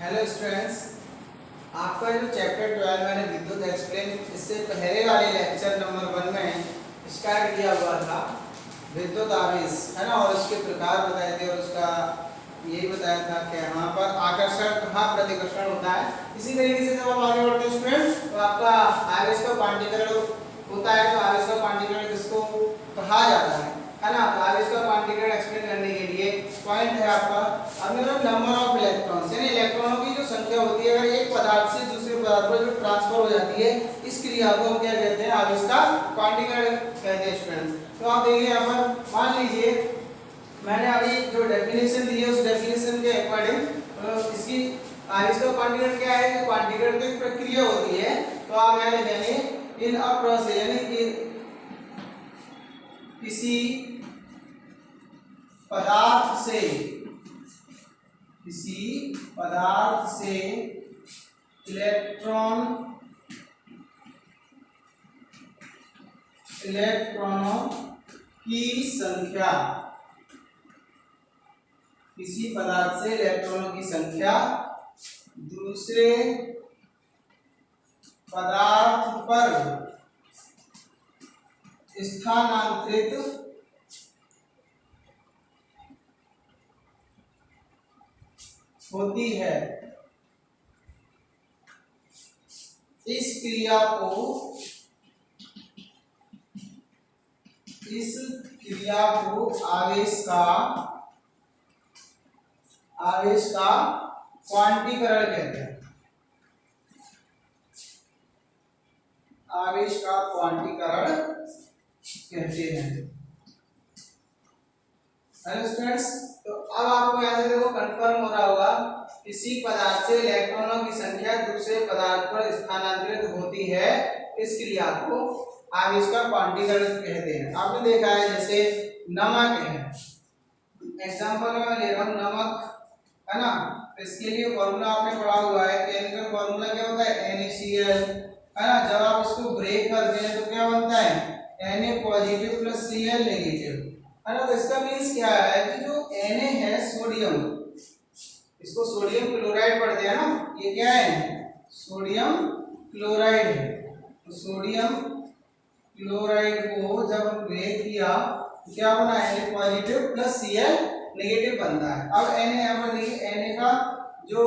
Hello students, आपका जो chapter 12 मैंने विद्युत एक्सप्लेन इससे पहले वाले लेक्चर नंबर 1 में स्टार्ट किया हुआ था। विद्युत आवेश है ना, और उसके प्रकार बताए थे और उसका यही बताया था कि यहाँ पर आकर्षण कहाँ प्रतिकर्षण होता है। इसी तरीके से जब हम आगे बढ़ते हैं स्टूडेंट्स, तो आपका आवेश का क्वांटीकरण होता है। तो आवेश का क्वांटीकरण किसको कहा जाता है ना। तो आवेश का क्वांटीकरण एक्सप्लेन करने के लिए पॉइंट है आपका अब नंबर ऑफ इलेक्ट्रॉन्स, यानी इलेक्ट्रॉनों की जो संख्या होती है। अगर एक पदार्थ से दूसरे पदार्थ पर जो ट्रांसफर हो जाती है, इस क्रिया को हम क्या कहते हैं, आवेश का क्वांटीकरण कहते हैं स्टूडेंट्स। तो आप देखिए यहाँ पर मान लीजिए मैंने अभी जो डेफिनेशन दी है उस डेफिनेशन के अकॉर्डिंग इसकी आवेश का क्वांटीकरण क्या है कि क्वांटीकरण तो एक प्रक्रिया होती है। तो आप यहाँ लिखेंगे इन अ प्रोसेस, यानी कि किसी पदार्थ से इलेक्ट्रॉनों की संख्या, किसी पदार्थ से इलेक्ट्रॉनों की संख्या दूसरे पदार्थ पर स्थानांतरित होती है। इस क्रिया को आवेश का क्वांटीकरण कहते हैं। आवेश का क्वांटीकरण कहते हैं। हेलो स्टूडेंट्स, तो अब आपको यहाँ से देखो कंफर्म हो रहा होगा, किसी पदार्थ से इलेक्ट्रॉनों की संख्या दूसरे पदार्थ पर स्थानांतरित होती है, इस क्रिया को आवेश का क्वांटीकरण कहते हैं। आपने देखा है जैसे नमक है, एग्जांपल में ले रहा हूँ नमक है ना। तो इसके लिए फॉर्मूला आपने पढ़ा हुआ है, केमिकल फॉर्मूला क्या होता है NaCl है ना। जब आप इसको ब्रेक करते हैं तो क्या बनता है Na positive plus Cl negative है ना। तो इसका मीन्स क्या है कि जो Na है सोडियम, इसको सोडियम क्लोराइड पढ़ते हैं ना, ये क्या है सोडियम क्लोराइड है। तो सोडियम क्लोराइड को जब ब्रेक किया तो क्या बना Na positive plus Cl negative बनता है। अब Na यहाँ पर देखिए Na का जो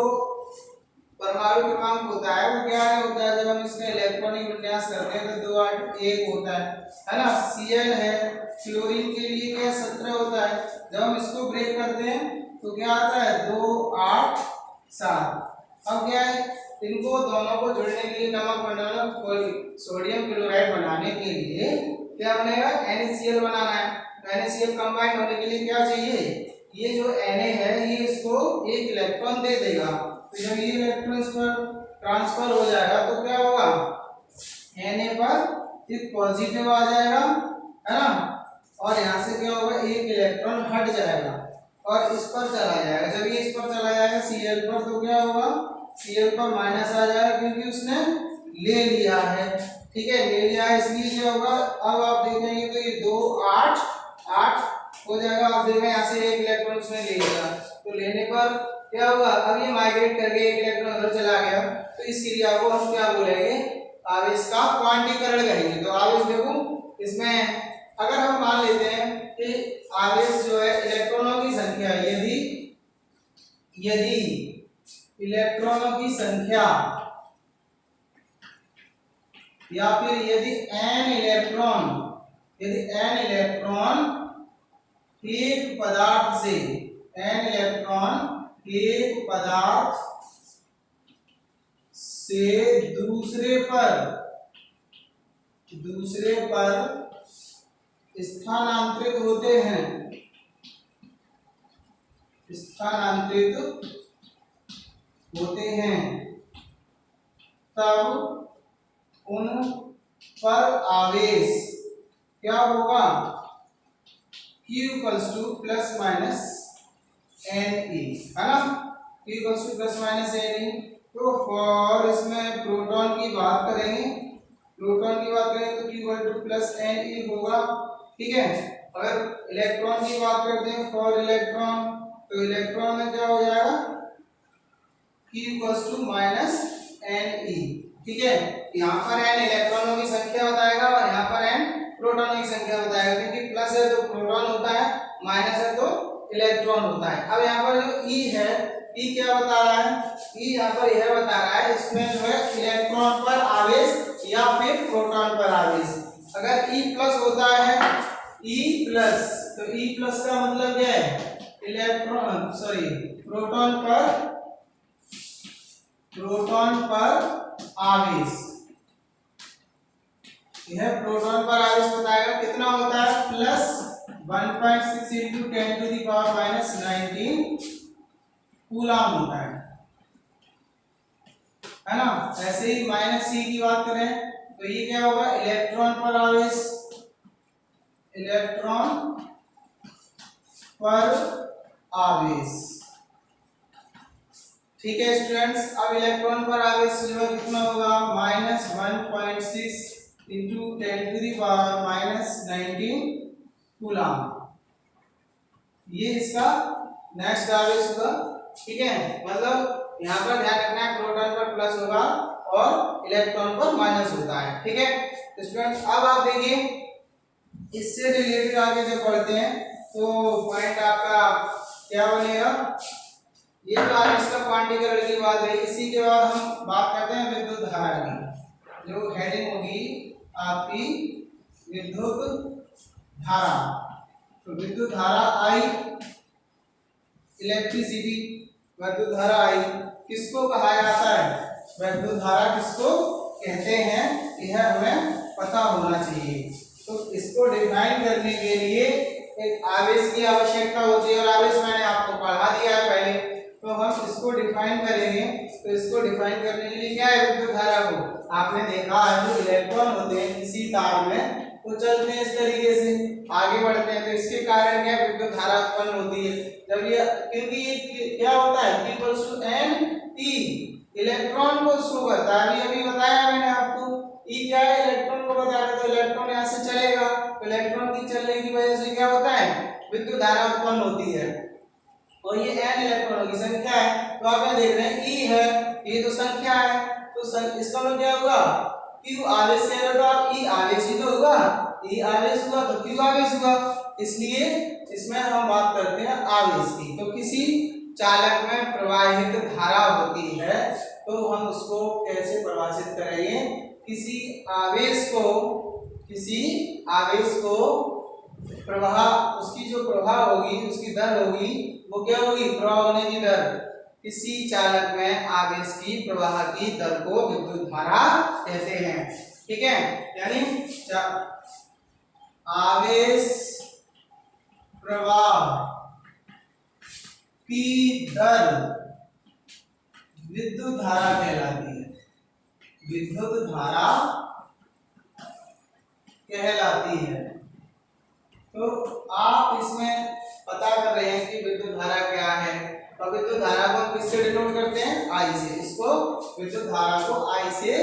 परमाणु क्रमांक होता है वो क्या होता है, जब हम इसका इलेक्ट्रॉनिक विन्यास करते हैं तो 2 8 1 होता है ना। Cl है, क्लोरीन के लिए क्या 17 होता है। जब हम इसको ब्रेक करते हैं तो क्या आता है 2 8 7। अब क्या है, इनको दोनों को जोड़ने के लिए नमक बनाना, सोडियम क्लोराइड बनाने के लिए क्या बनेगा NaCl बनाना है। NaCl कंबाइन होने के लिए क्या चाहिए, ये जो Na है ये इसको एक इलेक्ट्रॉन दे देगा। तो जब ये इलेक्ट्रॉन इस पर ट्रांसफर हो जाएगा तो क्या होगा Na पर एक पॉजिटिव आ जाएगा है ना, और यहाँ से क्या होगा एक इलेक्ट्रॉन हट जाएगा और इस पर चला जाएगा। जब ये इस पर चला जाएगा Cl पर तो क्या होगा Cl पर माइनस आ जाएगा, क्योंकि उसने ले लिया है। ठीक है, ले लिया है इसलिए क्या होगा, अब आप देखेंगे तो ये 2 8 8 हो जाएगा। आप देखें यहाँ से एक इलेक्ट्रॉन उसने ले लिया, तो लेने पर क्या होगा, अब ये माइग्रेट करके एक इलेक्ट्रॉन उधर चला गया। तो इस क्रिया को हम क्या बोलेंगे, आवेश का क्वांटीकरण कहेंगे। तो आवेश देखो इसमें अगर हम मान लेते हैं कि आवेश जो है इलेक्ट्रॉनों की संख्या, यदि इलेक्ट्रॉनों की संख्या या फिर यदि n इलेक्ट्रॉन एक पदार्थ से, n इलेक्ट्रॉन एक पदार्थ से दूसरे पर स्थानांतरित होते हैं तब उन पर आवेश क्या होगा Q प्लस माइनस Ne है ना। Q plus minus Ne। तो फॉर इसमें प्रोटॉन की बात करेंगे तो Q प्लस Ne होगा। ठीक है, अगर इलेक्ट्रॉन की बात करते हैं फॉर इलेक्ट्रॉन, तो इलेक्ट्रॉन में क्या हो जाएगा Q equals to minus n e. ठीक है, यहाँ पर n इलेक्ट्रॉनों की संख्या बताएगा और यहाँ पर n प्रोटॉनों की संख्या बताएगा, क्योंकि प्लस है तो प्रोटॉन होता है, माइनस है तो इलेक्ट्रॉन होता है। अब यहाँ पर जो E है, E क्या बता रहा है? E यहाँ पर यह बता रहा है इसमें जो है इलेक्ट्रॉन पर आवेश या फिर प्रोटॉन पर आवेश। अगर E प्लस होता है, E प्लस, तो E प्लस का मतलब क्या है? इलेक्ट्रॉन सॉरी प्रोटॉन पर आवेश। यह प्रोटॉन पर आवेश बताएगा, कितना होता है? Plus 1.6 into 10 to the power minus 19 coulomb होता है ना। ऐसे ही माइनस सी की बात करें तो ये क्या होगा? इलेक्ट्रॉन पर आवेश, इलेक्ट्रॉन पर आवेश। ठीक है स्टूडेंट्स, अब इलेक्ट्रॉन पर आवेश जो है कितना होगा? Minus 1.6 into 10 to the power minus 19 coulomb. ये इसका नेक्स्ट आवेश होगा। ठीक है, मतलब यहाँ पर ध्यान रखना है, प्रोटॉन पर प्लस होगा और इलेक्ट्रॉन पर माइनस होता है। ठीक है स्टूडेंट्स, अब आप देखिए इससे रिलेटेड आगे जब पढ़ते हैं तो पॉइंट आपका क्या बनेगा? ये तो आवेश का क्वांटीकरण की बात रही। इसी के बाद हम बात करते हैं विद्युत धारा की, जो हेडिंग होगी आपकी विद्युत धारा। तो विद्युत धारा आई, इलेक्ट्रिसिटी, विद्युत धारा आई किसको कहा जाता है? विद्युत धारा किसको कहते हैं, यह हमें पता होना चाहिए। तो इसको डिफाइन करने के लिए एक आवेश की आवश्यकता होती है, और आवेश मैंने आपको पढ़ा दिया है पहले। तो हम इसको डिफाइन करेंगे। तो इसको डिफाइन करने के लिए क्या है? विद्युत धारा को आपने देखा है, जो इलेक्ट्रॉन होते हैं किसी तार में तो चलते हैं इस तरीके से, आगे बढ़ते हैं, तो इसके कारण क्या विद्युत धारा उत्पन्न होती है। जब ये, क्योंकि ये क्या होता है? Q equals to n t, electron को शो करता है। अभी बताया मैंने आपको, E क्या है? इलेक्ट्रॉन को बता रहा है। तो इलेक्ट्रॉन यहाँ से चलेगा, तो इलेक्ट्रॉन की चलने की वजह से क्या होता है? विद्युत धारा उत्पन्न होती है। और ये n इलेक्ट्रॉनों की संख्या है, तो आप यहाँ देख रहे हैं E है, ये तो संख्या है, तो इसका मतलब क्या होगा? Q आवेश कह रहे हो तो आप E आवेश ही तो होगा, E आवेश हुआ तो Q आवेश हुआ। इसलिए इसमें हम बात करते हैं आवेश की। तो किसी चालक में प्रवाहित धारा होती है तो हम उसको कैसे परिभाषित करेंगे? किसी आवेश को प्रवाह, उसकी जो प्रवाह होगी, उसकी दर होगी, वो क्या होगी? प्रवाह होने की दर। किसी चालक में आवेश की प्रवाह की दर को विद्युत धारा कहते हैं। ठीक है, यानी आवेश प्रवाह की दर विद्युत धारा कहलाती है, विद्युत धारा कहलाती है। तो आप इसमें पता कर रहे हैं कि विद्युत धारा क्या है, और विद्युत धारा को हम किससे डिनोट करते हैं? आई से। इसको विद्युत धारा को आई से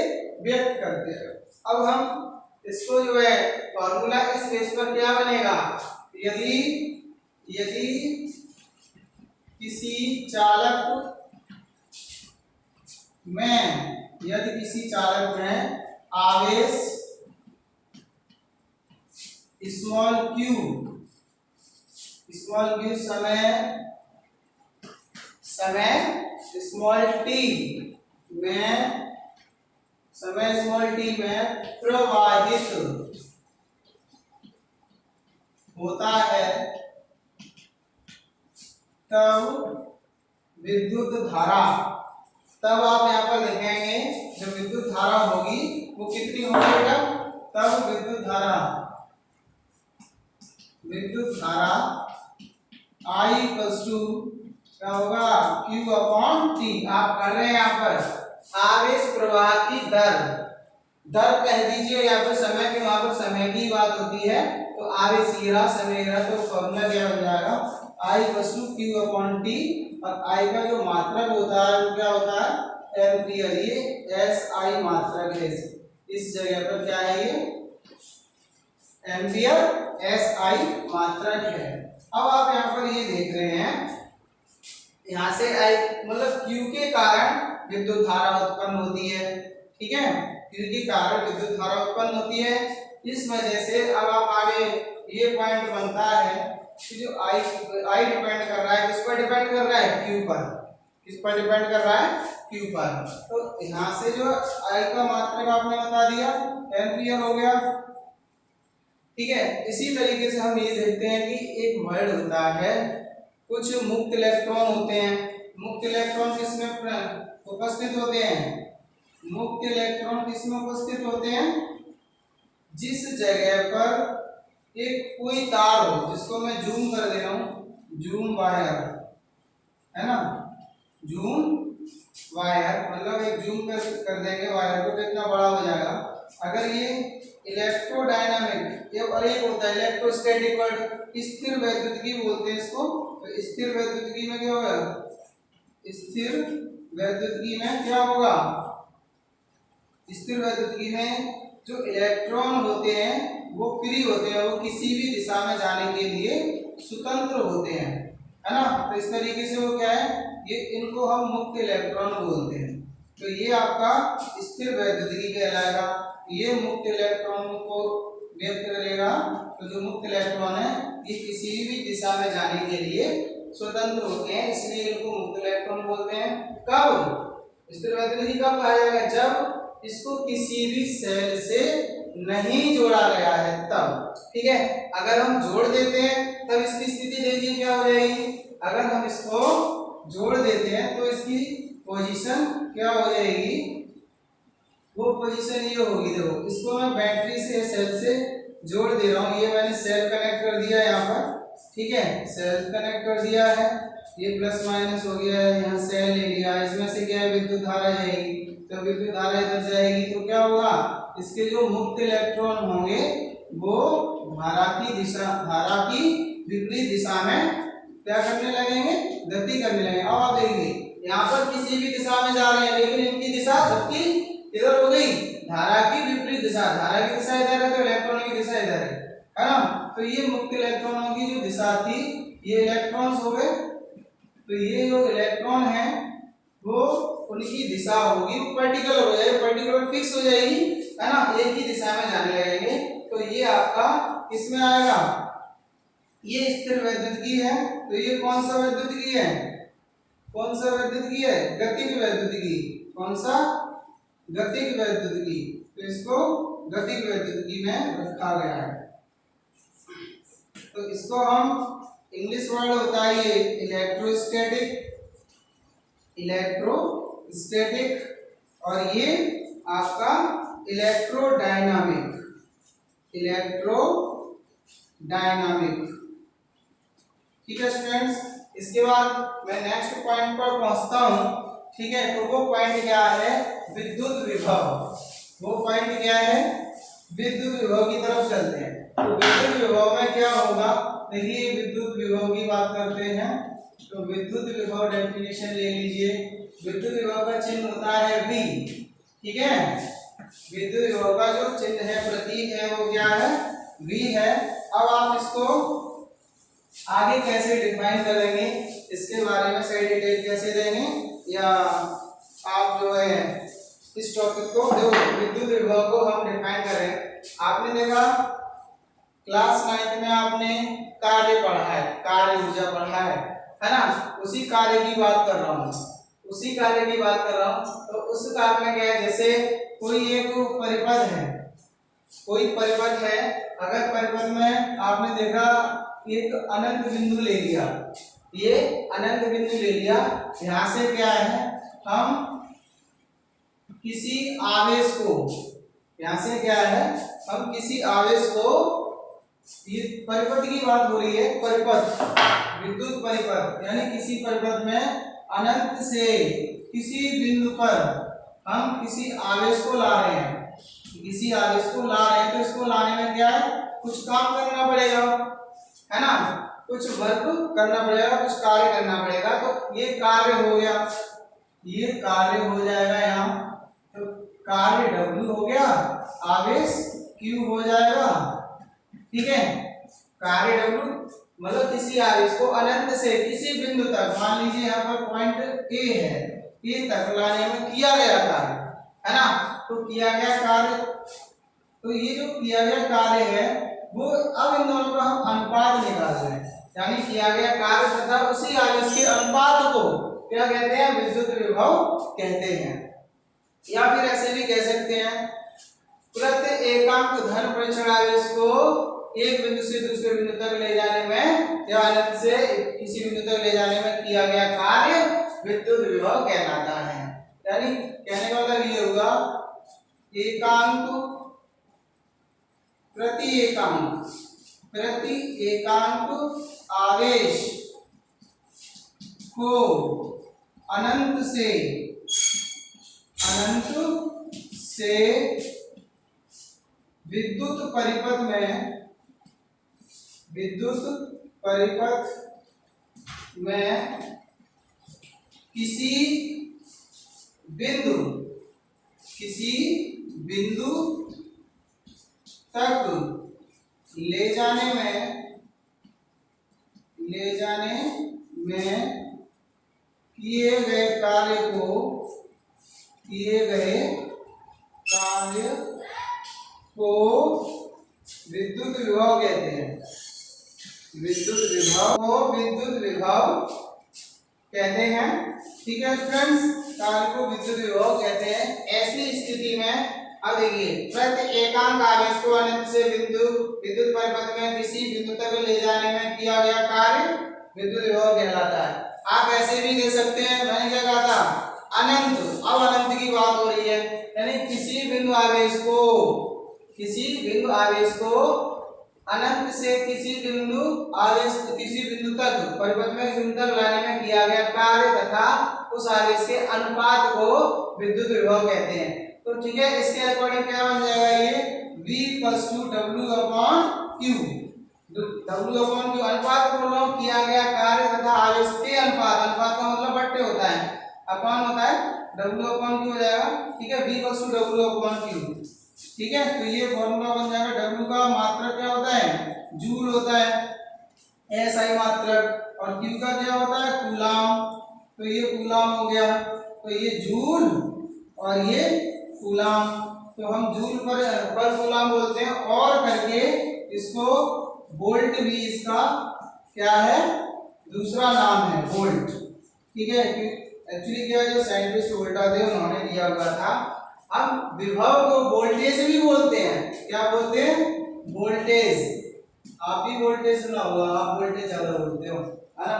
व्यक्त करते हैं। अब हम इसको जो है फॉर्मूला इस बेस पर क्या बनेगा? यदि किसी चालक में आवेश स्मॉल q समय स्मॉल t में प्रवाहित होता है, तब विद्युत धारा, तब आप यहाँ पर लिखेंगे जब विद्युत धारा होगी वो कितनी होगी बेटा? तब विद्युत धारा I इक्वल्स टू क्या होगा? Q upon T। आप कर रहे हैं यहाँ पर आवेश प्रवाह की दर कह दीजिए, या फिर समय के, वहां पर समय की बात होती है, तो आवेश ही रहा, समय ही रहा, तो फॉर्मूला क्या हो जाएगा? I equals to Q upon T, और I का जो मात्रक होता है वो क्या होता है? एम्पियर। ये SI मात्रक है, इस जगह पर क्या है? ये एम्पियर SI मात्रक है। अब आप यहाँ पर ये देख रहे हैं, यहाँ से I मतलब Q के कारण कारण विद्युत धारा उत्पन्न होती है। ठीक है, Q के कारण विद्युत धारा उत्पन्न होती है। इस वजह से अब आप आगे ये पॉइंट बनता है कि जो I डिपेंड कर रहा है, किस पर डिपेंड कर रहा है? Q पर। किस पर डिपेंड कर रहा है? Q पर। तो यहाँ से जो I का मात्रक आपने बता दिया, एम्पियर हो गया। ठीक है, इसी तरीके से हम ये देखते हैं कि एक वर्ड होता है, कुछ मुक्त इलेक्ट्रॉन होते हैं। मुक्त इलेक्ट्रॉन किसमें उपस्थित होते हैं? मुक्त इलेक्ट्रॉन किसमें उपस्थित होते हैं? जिस जगह पर एक कोई तार हो, जिसको मैं जूम कर दे रहा हूं, जूम वायर है ना, जूम वायर मतलब एक जूम कर देंगे वायर को तो इतना बड़ा हो जाएगा। अगर ये इलेक्ट्रोडायनामिक और एक होता है इलेक्ट्रोस्टैटिक वर्ड, स्थिर वैद्युतिकी बोलते हैं इसको। तो स्थिर वैद्युतिकी में क्या होगा? स्थिर वैद्युतिकी में क्या होगा? स्थिर वैद्युतिकी में जो इलेक्ट्रॉन होते हैं वो फ्री होते हैं, वो किसी भी दिशा में जाने के लिए स्वतंत्र होते हैं, है ना। तो इस तरीके से वो क्या है, ये इनको हम मुक्त इलेक्ट्रॉन बोलते हैं। तो ये आपका स्थिर वैद्युतिकी कहलाएगा। ये मुक्त इलेक्ट्रॉन को व्यक्त करेगा। तो जो मुक्त इलेक्ट्रॉन है ये किसी भी दिशा में जाने के लिए स्वतंत्र होते हैं, इसलिए इनको मुक्त इलेक्ट्रॉन बोलते हैं। कब स्थिर वैद्युतिकी कब पाया जाएगा? जब इसको किसी भी सेल से नहीं जोड़ा गया है तब। ठीक है, अगर हम जोड़ देते हैं तब इसकी स्थिति देखिए क्या हो जाएगी। अगर हम इसको जोड़ देते हैं तो इसकी पोजीशन क्या हो जाएगी? वो पोजीशन ये होगी, देखो इसको मैं बैटरी से सेल से जोड़ दे रहा हूँ। ये मैंने सेल कनेक्ट कर दिया है यहाँ पर। ठीक है, सेल कनेक्ट कर दिया है, ये प्लस माइनस हो गया है, यहाँ सेल ले लिया। इसमें से क्या है? विद्युत धारा जाएगी। तो विद्युत धारा इधर जाएगी तो क्या होगा? इसके जो मुक्त इलेक्ट्रॉन होंगे वो धारा की विपरीत दिशा में क्या करने लगेंगे? गति करने लगेंगे। अब आप देखिए यहाँ पर किसी भी दिशा में जा रहे हैं, लेकिन इनकी दिशा सबकी इधर हो गई, धारा की विपरीत दिशा। धारा की दिशा इधर है तो इलेक्ट्रॉन की दिशा इधर है ना। तो ये मुक्त इलेक्ट्रॉनों की जो दिशा थी, ये इलेक्ट्रॉन्स हो गए। तो ये जो इलेक्ट्रॉन है वो उनकी दिशा होगी पर्टिकुलर हो जाएगी, पर्टिकुलर फिक्स हो जाएगी, है ना, एक ही दिशा में जाने लगेंगे। तो ये आपका किसमें आएगा? ये स्थिर वैद्युतिकी है। तो ये कौन सा वैद्युतिकी है? कौन सा वैद्युतिकी है? गतिक वैद्युतिकी। कौन सा? गतिक वैद्युतिकी। तो इसको गतिक वैद्युतिकी में रखा गया है। तो इसको हम इंग्लिश वर्ड होता है ये इलेक्ट्रोस्टैटिक, और ये आपका इलेक्ट्रोडायनामिक। ठीक है स्टूडेंट्स, इसके बाद मैं नेक्स्ट पॉइंट पर पहुंचता हूं। ठीक है, तो वो पॉइंट क्या है? विद्युत विभव। वो पॉइंट क्या है? विद्युत विभव की तरफ चलते हैं। तो विद्युत विभव में क्या होगा? देखिए विद्युत विभव की बात करते हैं। तो विद्युत विभव डेफिनेशन ले लीजिए। विद्युत विभव का चिन्ह होता है V। ठीक है, विद्युत विभव का जो चिन्ह है, प्रतीक है, वो क्या है? V है। अब आप इसको आगे कैसे डिफाइन करेंगे, इसके बारे में सही डिटेल कैसे देंगे, या आप जो है इस टॉपिक को विद्युत विभव को हम डिफाइन करें। आपने देखा क्लास 9 में आपने कार्य पढ़ा है, कार्य ऊर्जा पढ़ा है ना। उसी कार्य की बात कर रहा हूँ, तो उस कार्य में क्या है? जैसे कोई एक परिपथ है, अगर परिपथ में आपने देखा एक अनंत बिंदु ले लिया, यहाँ से क्या है? हम किसी आवेश को, यहाँ से क्या है? हम किसी आवेश को, ये परिपथ की बात हो रही है, परिपथ, विद्युत परिपथ, यानी किसी परिपथ में अनंत से किसी बिंदु पर हम किसी आवेश को ला रहे हैं, तो इसको लाने में क्या है? कुछ काम करना पड़ेगा, है ना, कुछ वर्क करना पड़ेगा, कुछ कार्य करना पड़ेगा। तो ये कार्य हो गया, ये कार्य हो जाएगा यहाँ। तो कार्य W हो गया, आवेश Q हो जाएगा। ठीक है, कार्य W मतलब किसी आवेश को अनंत से किसी बिंदु तक, मान लीजिए यहाँ पर पॉइंट A है, के तक लाने में किया गया कार्य, है ना। तो किया गया कार्य, तो ये जो किया गया कार्य है वो, अब इन दोनों का हम अनुपात निकाल रहे हैं, यानी किया गया कार्य तथा उसी आवेश के अनुपात को क्या कहते हैं, विद्युत विभव कहते हैं। या फिर ऐसे भी कह सकते हैं, प्रति एकांक धन परीक्षण आवेश को एक बिंदु से दूसरे बिंदु तक ले जाने में या अनंत से किसी बिंदु तक ले जाने में किया गया कार्य विद्युत विभव कहलाता है। यानी कहने का मतलब ये होगा, एकांक प्रति एकांक आवेश को अनंत से विद्युत परिपथ में किसी बिंदु तक ले जाने में किए गए कार्य को विद्युत विभव कहते हैं। विद्युत विभव कहते हैं। ठीक है स्टूडेंट्स, कार्य को विद्युत विभव कहते हैं। ऐसी स्थिति में अब देखिए, प्रति एकांक आवेश को अनंत से विद्युत परिपथ में किसी बिंदु तक ले जाने में किया गया कार्य विद्युत विभव कहलाता है। आप ऐसे भी दे सकते हैं, मैंने क्या कहा था, अनंत। अब अनंत की बात हो रही है, यानी किसी बिंदु आवेश को अनंत से किसी बिंदु तक परिपथ में किसी बिंदु तक लाने में किया गया कार्य तथा उस आवेश के अनुपात को विद्युत विभव कहते हैं। तो ठीक है, इसके अकॉर्डिंग क्या बन जाएगा, ये V = W/Q। W/Q अनुपात को लोग किया गया कार्य तथा आवेश के अनुपात का मतलब बट्टे होता है, अपॉन होता है, W/Q हो जाएगा। ठीक है, V = W/Q। ठीक है, तो ये फॉर्मूला बन जाएगा। W का मात्रक क्या होता है, जूल होता है, SI मात्रक, और Q का क्या होता है, कूलाम। तो ये कूलाम हो गया, तो ये जूल और ये कूलाम। तो हम जूल पर कूलाम बोलते हैं, और करके इसको वोल्ट भी इसका क्या है, दूसरा नाम है, वोल्ट। ठीक है, एक्चुअली क्या है, जो साइंटिस्ट वोल्टा थे उन्होंने दिया हुआ था। हम विभव को वोल्टेज भी बोलते हैं, क्या बोलते हैं, वोल्टेज। आप भी वोल्टेज सुना होगा, आप वोल्टेज ज्यादा बोलते हो, है ना।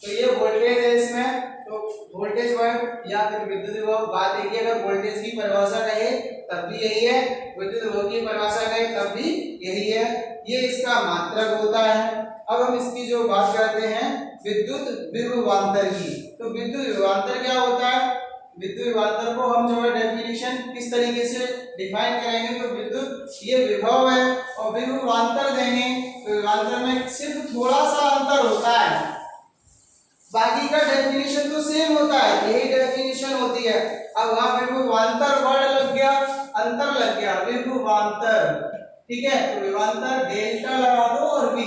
तो ये वोल्टेज है इसमें, तो वोल्टेज वर्ड या फिर विद्युत विभव, बात है कि अगर वोल्टेज की परिभाषा कहे तब भी यही है, विद्युत विभव की परिभाषा कहे तब भी यही है। ये इसका मात्रक होता है। अब हम इसकी जो बात करते हैं विद्युत विभवांतर की, तो विद्युत विभवांतर क्या होता है, विद्युत विभवांतर को हम जो है डेफिनेशन किस तरीके से डिफाइन करेंगे, तो विद्युत ये विभव है और विभवांतर देंगे, तो विभवांतर में सिर्फ थोड़ा सा अंतर होता है, बाकी का डेफिनेशन तो सेम होता है, यही डेफिनेशन होती है। अब वहां विभवांतर वर्ड लग गया, अंतर लग गया, विभवांतर। ठीक है, तो विभवांतर डेल्टा लगा दो और V।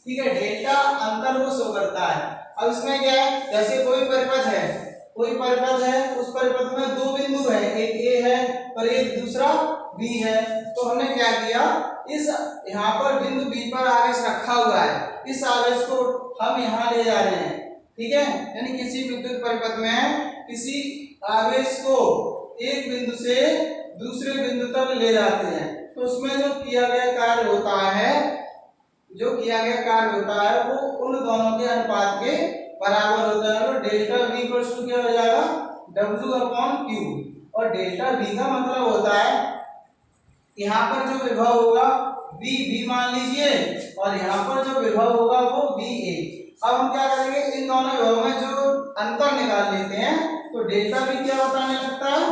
ठीक है, डेल्टा अंतर को शो करता है। अब इसमें क्या है, जैसे कोई परिपथ है, उस परिपथ में दो बिंदु है, एक A है और एक दूसरा B है। तो हमने क्या किया, इस यहाँ पर बिंदु B पर आवेश रखा हुआ है, इस आवेश को हम यहाँ ले जा रहे हैं। ठीक है, यानी किसी विद्युत परिपथ में किसी आवेश को एक बिंदु से दूसरे बिंदु तक ले जाते हैं, तो उसमें जो किया गया कार्य होता है वो उन दोनों के अनुपात के बराबर होता है। तो डेल्टा V = क्या हो जाएगा, W/Q। और डेल्टा V का मतलब होता है, यहाँ पर जो विभव होगा V मान लीजिए, और यहाँ पर जो विभव होगा वो VA। अब हम क्या करेंगे, इन दोनों विभव में जो अंतर निकाल लेते हैं, तो डेल्टा V क्या बताने लगता है,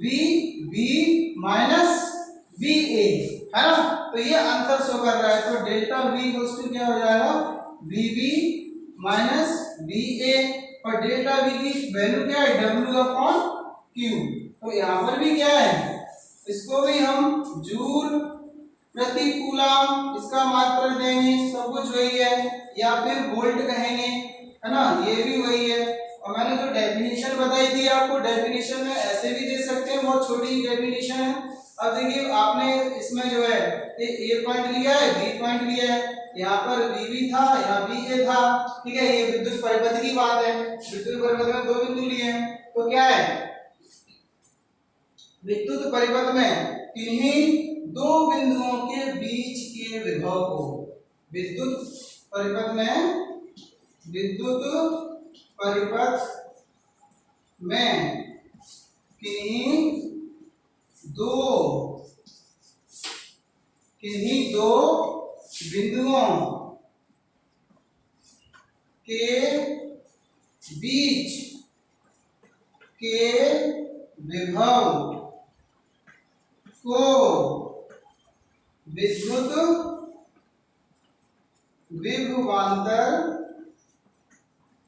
VB - VA, है ना। तो ये अंतर शो कर रहा है, तो डेल्टा V = क्या हो जाएगा, VB - VA। और डेल्टा V की वैल्यू क्या है, W/Q। तो यहाँ पर भी क्या है, इसको भी हम जूल प्रति कूलाम इसका मात्रक देंगे, सब कुछ वही है, या फिर वोल्ट कहेंगे, है ना, ये भी वही है। और मैंने जो डेफिनेशन बताई थी आपको, डेफिनेशन में ऐसे भी दे सकते हैं, बहुत छोटी डेफिनेशन है। अब देखिए आपने इसमें जो है ए पॉइंट लिया है, बी पॉइंट लिया है, यहाँ पर बी भी था, यहाँ बी ए था, ठीक है। ये विद्युत परिपथ की बात है, विद्युत परिपथ में 2 बिंदु लिए हैं, तो क्या है, विद्युत परिपथ में किन्हीं 2 बिंदुओं के बीच के विभव को, विद्युत परिपथ में, विद्युत परिपथ में किन्हीं दो बिंदुओं के बीच के विभव को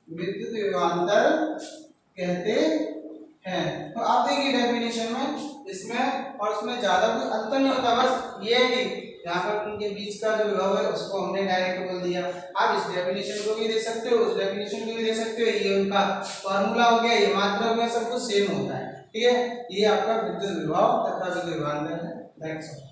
विद्युत विभवांतर कहते हैं। तो आप देखिए डेफिनेशन में इसमें और उसमें ज्यादा कोई अंतर नहीं होता, बस ये है कि यहाँ पर उनके बीच का जो विभव है उसको हमने डायरेक्ट बोल दिया। आप इस डेफिनेशन को भी दे सकते हो, उस डेफिनेशन को भी दे सकते हो, ये उनका फॉर्मूला हो गया, ये मात्रा हो गया, सब कुछ सेम होता है, ठीक है। ये आपका विद्युत विभव तथा विद्युत विभवांतर है। That's all.